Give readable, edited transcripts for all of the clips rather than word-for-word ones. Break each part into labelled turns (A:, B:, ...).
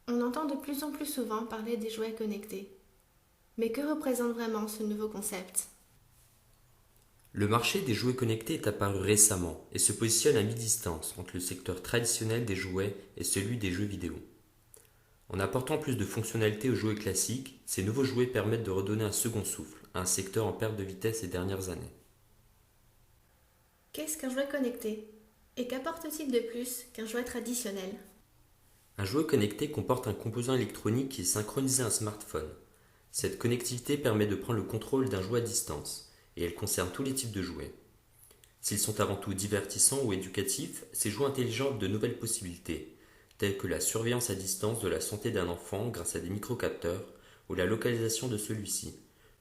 A: On entend de plus en plus souvent parler des jouets connectés. Mais que représente vraiment ce nouveau concept?
B: Le marché des jouets connectés est apparu récemment et se positionne à mi-distance entre le secteur traditionnel des jouets et celui des jeux vidéo. En apportant plus de fonctionnalités aux jouets classiques, ces nouveaux jouets permettent de redonner un second souffle à un secteur en perte de vitesse ces dernières années.
A: Qu'est-ce qu'un jouet connecté? Et qu'apporte-t-il de plus qu'un jouet traditionnel?
B: Un jouet connecté comporte un composant électronique qui est synchronisé à un smartphone. Cette connectivité permet de prendre le contrôle d'un jouet à distance, et elle concerne tous les types de jouets. S'ils sont avant tout divertissants ou éducatifs, ces jouets intelligents offrent de nouvelles possibilités, telles que la surveillance à distance de la santé d'un enfant grâce à des microcapteurs ou la localisation de celui-ci,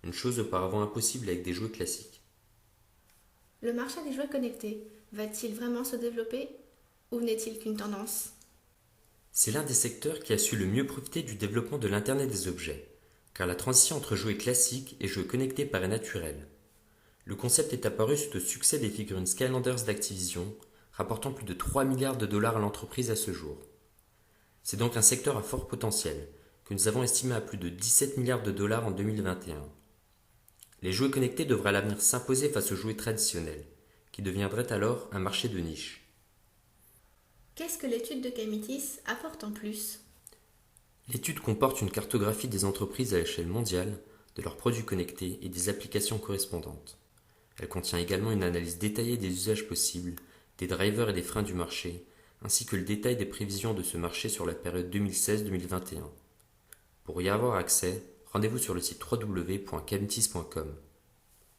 B: une chose auparavant impossible avec des jouets classiques.
A: Le marché des jouets connectés va-t-il vraiment se développer ou n'est-il qu'une tendance?
B: C'est l'un des secteurs qui a su le mieux profiter du développement de l'Internet des objets, car la transition entre jouets classiques et jouets connectés paraît naturelle. Le concept est apparu suite au succès des figurines Skylanders d'Activision, rapportant plus de 3 milliards de dollars à l'entreprise à ce jour. C'est donc un secteur à fort potentiel, que nous avons estimé à plus de 17 milliards de dollars en 2021. Les jouets connectés devraient à l'avenir s'imposer face aux jouets traditionnels, qui deviendraient alors un marché de niche.
A: Qu'est-ce que l'étude de Camitis apporte en plus?
B: L'étude comporte une cartographie des entreprises à l'échelle mondiale, de leurs produits connectés et des applications correspondantes. Elle contient également une analyse détaillée des usages possibles, des drivers et des freins du marché, ainsi que le détail des prévisions de ce marché sur la période 2016-2021. Pour y avoir accès, rendez-vous sur le site www.camitis.com.